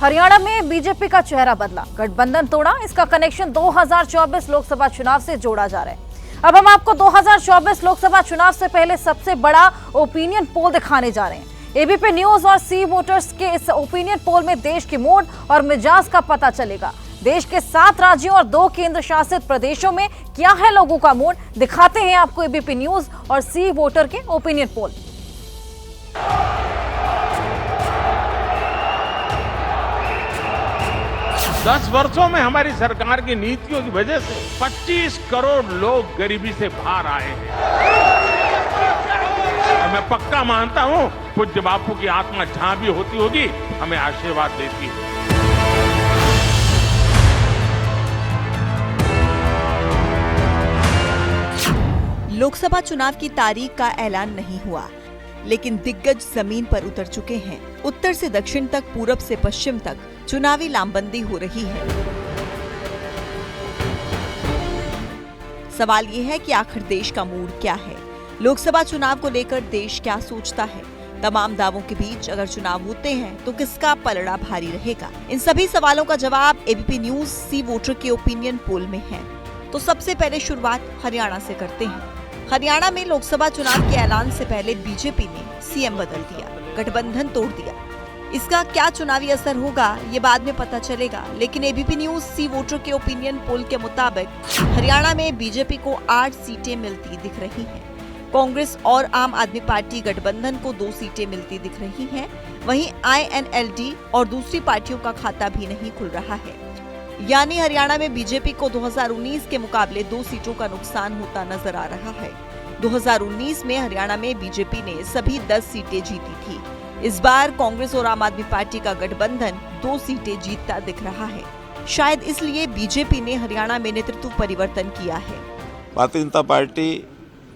हरियाणा में बीजेपी का चेहरा बदला, गठबंधन तोड़ा। इसका कनेक्शन 2024 लोकसभा चुनाव से जोड़ा जा रहा है। अब हम आपको 2024 लोकसभा चुनाव से पहले सबसे बड़ा ओपिनियन पोल दिखाने जा रहे हैं। एबीपी न्यूज और सी वोटर्स के इस ओपिनियन पोल में देश के मूड और मिजाज का पता चलेगा। देश के 7 राज्यों और 2 केंद्र शासित प्रदेशों में क्या है लोगों का मूड, दिखाते हैं आपको एबीपी न्यूज और सी वोटर के ओपिनियन पोल। 10 वर्षों में हमारी सरकार की नीतियों की वजह से 25 करोड़ लोग गरीबी से बाहर आए हैं। और मैं पक्का मानता हूं पूज्य बापू की आत्मा जहां भी होती होगी हमें आशीर्वाद देती है। लोकसभा चुनाव की तारीख का ऐलान नहीं हुआ, लेकिन दिग्गज जमीन पर उतर चुके हैं। उत्तर से दक्षिण तक, पूरब से पश्चिम तक चुनावी लामबंदी हो रही है। सवाल ये है कि आखिर देश का मूड क्या है, लोकसभा चुनाव को लेकर देश क्या सोचता है। तमाम दावों के बीच अगर चुनाव होते हैं तो किसका पलड़ा भारी रहेगा? इन सभी सवालों का जवाब एबीपी न्यूज सी वोटर के ओपिनियन पोल में है। तो सबसे पहले शुरुआत हरियाणा से करते हैं। हरियाणा में लोकसभा चुनाव के ऐलान से पहले बीजेपी ने सीएम बदल दिया, गठबंधन तोड़ दिया। इसका क्या चुनावी असर होगा ये बाद में पता चलेगा, लेकिन एबीपी न्यूज सी वोटर के ओपिनियन पोल के मुताबिक हरियाणा में बीजेपी को 8 सीटें मिलती दिख रही हैं। कांग्रेस और आम आदमी पार्टी गठबंधन को 2 सीटें मिलती दिख रही हैं। वहीं आईएनएलडी और दूसरी पार्टियों का खाता भी नहीं खुल रहा है। यानी हरियाणा में बीजेपी को 2019 के मुकाबले 2 सीटों का नुकसान होता नजर आ रहा है। 2019 में हरियाणा में बीजेपी ने सभी 10 सीटें जीती थी। इस बार कांग्रेस और आम आदमी पार्टी का गठबंधन 2 सीटें जीतता दिख रहा है। शायद इसलिए बीजेपी ने हरियाणा में नेतृत्व परिवर्तन किया है। भारतीय जनता पार्टी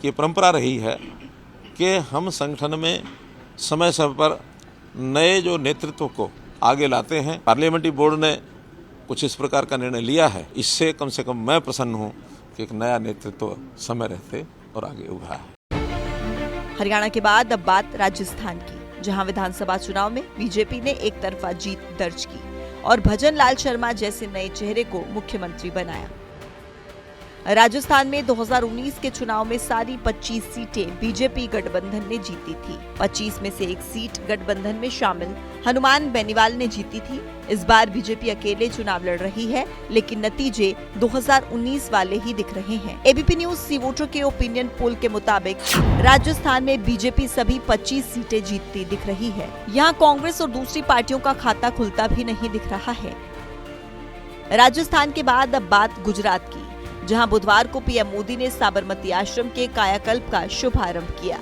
की परंपरा रही है कि हम संगठन में समय समय पर नए जो नेतृत्व को आगे लाते हैं। पार्लियामेंट्री बोर्ड ने कुछ इस प्रकार का निर्णय लिया है। इससे कम से कम मैं प्रसन्न हूं कि एक नया नेतृत्व समय रहते और आगे उभरा है। हरियाणा के बाद अब बात राजस्थान की, जहां विधानसभा चुनाव में बीजेपी ने एक तरफा जीत दर्ज की और भजन लाल शर्मा जैसे नए चेहरे को मुख्यमंत्री बनाया। राजस्थान में 2019 के चुनाव में सारी 25 सीटें बीजेपी गठबंधन ने जीती थी। 25 में से 1 सीट गठबंधन में शामिल हनुमान बेनीवाल ने जीती थी। इस बार बीजेपी अकेले चुनाव लड़ रही है, लेकिन नतीजे 2019 वाले ही दिख रहे हैं। एबीपी न्यूज सी वोटर के ओपिनियन पोल के मुताबिक राजस्थान में बीजेपी सभी 25 सीटें जीतती दिख रही है। यहाँ कांग्रेस और दूसरी पार्टियों का खाता खुलता भी नहीं दिख रहा है। राजस्थान के बाद अब बात गुजरात की, जहां बुधवार को पीएम मोदी ने साबरमती आश्रम के कायाकल्प का शुभारंभ किया।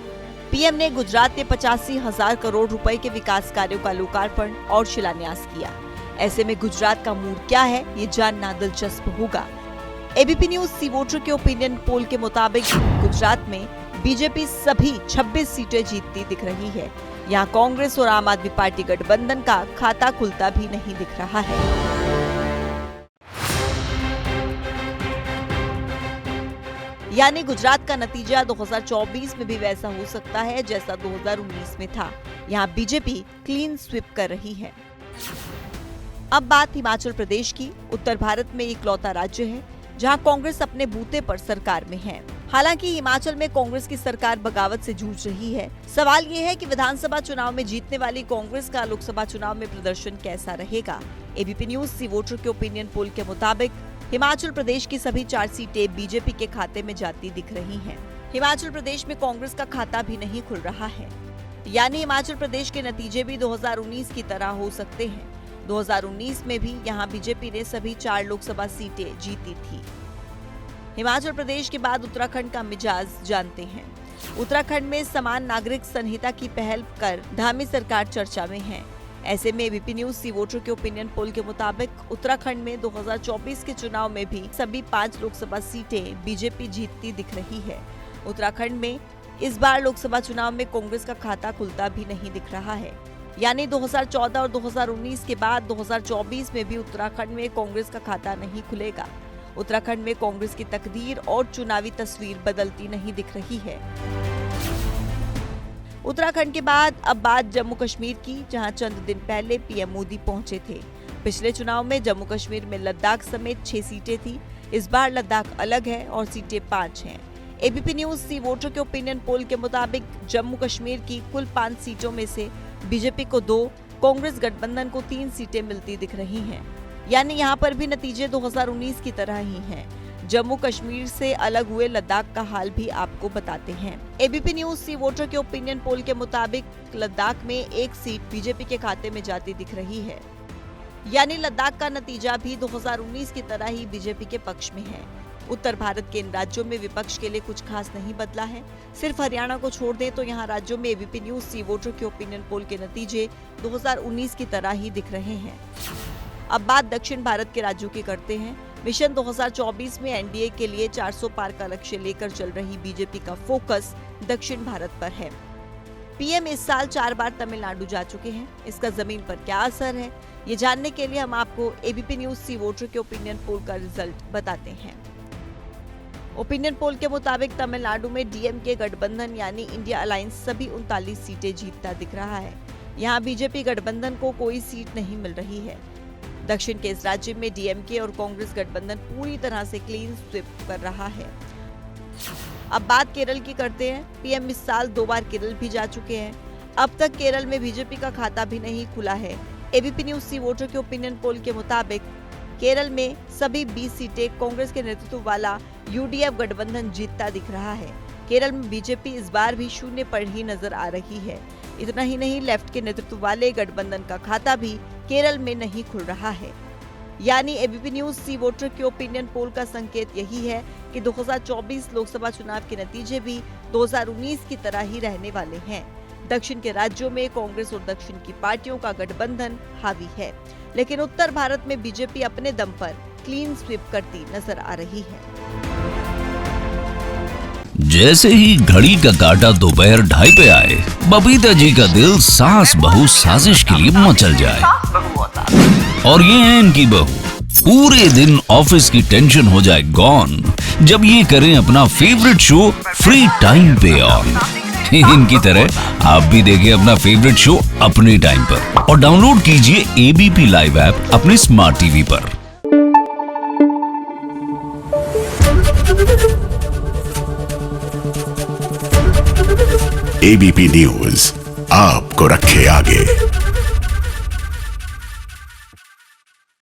पीएम ने गुजरात में 85,000 करोड़ रुपए के विकास कार्यों का लोकार्पण और शिलान्यास किया। ऐसे में गुजरात का मूड क्या है ये जानना दिलचस्प होगा। एबीपी न्यूज सी वोटर के ओपिनियन पोल के मुताबिक गुजरात में बीजेपी सभी 26 सीटें जीतती दिख रही है। यहाँ कांग्रेस और आम आदमी पार्टी गठबंधन का खाता खुलता भी नहीं दिख रहा है। यानी गुजरात का नतीजा 2024 में भी वैसा हो सकता है जैसा 2019 में था। यहाँ बीजेपी क्लीन स्वीप कर रही है। अब बात हिमाचल प्रदेश की। उत्तर भारत में इकलौता राज्य है जहाँ कांग्रेस अपने बूते पर सरकार में है। हालांकि हिमाचल में कांग्रेस की सरकार बगावत से जूझ रही है। सवाल ये है कि विधानसभा चुनाव में जीतने वाली कांग्रेस का लोकसभा चुनाव में प्रदर्शन कैसा रहेगा। एबीपी न्यूज सी वोटर के ओपिनियन पोल के मुताबिक हिमाचल प्रदेश की सभी 4 सीटें बीजेपी के खाते में जाती दिख रही हैं। हिमाचल प्रदेश में कांग्रेस का खाता भी नहीं खुल रहा है। यानी हिमाचल प्रदेश के नतीजे भी 2019 की तरह हो सकते हैं। 2019 में भी यहां बीजेपी ने सभी 4 लोकसभा सीटें जीती थी। हिमाचल प्रदेश के बाद उत्तराखंड का मिजाज जानते हैं। उत्तराखंड में समान नागरिक संहिता की पहल कर धामी सरकार चर्चा में है। ऐसे में एबीपी न्यूज सी वोटर के ओपिनियन पोल के मुताबिक उत्तराखंड में 2024 के चुनाव में भी सभी 5 लोकसभा सीटें बीजेपी जीतती दिख रही है। उत्तराखंड में इस बार लोकसभा चुनाव में कांग्रेस का खाता खुलता भी नहीं दिख रहा है। यानी 2014 और 2019 के बाद 2024 में भी उत्तराखंड में कांग्रेस का खाता नहीं खुलेगा। उत्तराखंड में कांग्रेस की तकदीर और चुनावी तस्वीर बदलती नहीं दिख रही है। उत्तराखंड के बाद अब बात जम्मू कश्मीर की, जहां चंद दिन पहले पीएम मोदी पहुंचे थे। पिछले चुनाव में जम्मू कश्मीर में लद्दाख समेत 6 सीटें थी। इस बार लद्दाख अलग है और सीटें 5 हैं। एबीपी न्यूज सी वोटर के ओपिनियन पोल के मुताबिक जम्मू कश्मीर की कुल 5 सीटों में से बीजेपी को 2, कांग्रेस गठबंधन को 3 सीटें मिलती दिख रही हैं। यानी यहाँ पर भी नतीजे 2019 की तरह ही हैं। जम्मू कश्मीर से अलग हुए लद्दाख का हाल भी आपको बताते हैं। एबीपी न्यूज सी वोटर के ओपिनियन पोल के मुताबिक लद्दाख में 1 सीट बीजेपी के खाते में जाती दिख रही है। यानी लद्दाख का नतीजा भी 2019 की तरह ही बीजेपी के पक्ष में है। उत्तर भारत के इन राज्यों में विपक्ष के लिए कुछ खास नहीं बदला है। सिर्फ हरियाणा को छोड़ दें तो यहाँ राज्यों में एबीपी न्यूज सी वोटर के ओपिनियन पोल के नतीजे 2019 की तरह ही दिख रहे हैं। अब बात दक्षिण भारत के राज्यों की करते हैं। मिशन 2024 में एनडीए के लिए 400 पार का लक्ष्य लेकर चल रही बीजेपी का फोकस दक्षिण भारत पर है। पीएम इस साल 4 बार तमिलनाडु जा चुके हैं। इसका जमीन पर क्या असर है, ये जानने के लिए हम आपको एबीपी न्यूज सी वोटर के ओपिनियन पोल का रिजल्ट बताते हैं। ओपिनियन पोल के मुताबिक तमिलनाडु में डीएमके गठबंधन यानी इंडिया अलायंस सभी 39 सीटें जीतता दिख रहा है। यहाँ बीजेपी गठबंधन को कोई सीट नहीं मिल रही है। दक्षिण के इस राज्य में डीएमके और कांग्रेस गठबंधन पूरी तरह से क्लीन स्वीप कर रहा है। अब बात केरल की करते हैं। पीएम इस साल 2 बार केरल भी जा चुके हैं। अब तक केरल में बीजेपी का खाता भी नहीं खुला है। एबीपी न्यूज सी वोटर के ओपिनियन पोल के मुताबिक केरल में सभी 20 सीटें कांग्रेस के नेतृत्व वाला यूडीएफ गठबंधन जीतता दिख रहा है। केरल में बीजेपी इस बार भी शून्य पर ही नजर आ रही है। इतना ही नहीं, लेफ्ट के नेतृत्व वाले गठबंधन का खाता भी केरल में नहीं खुल रहा है। यानी एबीपी न्यूज सी वोटर के ओपिनियन पोल का संकेत यही है कि 2024 लोकसभा चुनाव के नतीजे भी 2019 की तरह ही रहने वाले हैं। दक्षिण के राज्यों में कांग्रेस और दक्षिण की पार्टियों का गठबंधन हावी है, लेकिन उत्तर भारत में बीजेपी अपने दम पर क्लीन स्वीप करती नजर आ रही है। जैसे ही घड़ी का काटा दोपहर 2:30 पे आए, बबीता जी का दिल सास बहू साजिश के लिए मचल जाए। और ये है इनकी बहू, पूरे दिन ऑफिस की टेंशन हो जाए गॉन जब ये करें अपना फेवरेट शो फ्री टाइम पे ऑन। इनकी तरह आप भी देखिए अपना फेवरेट शो अपने टाइम पर और डाउनलोड कीजिए एबीपी लाइव ऐप अपने स्मार्ट टीवी पर। एबीपी न्यूज आपको रखे आगे।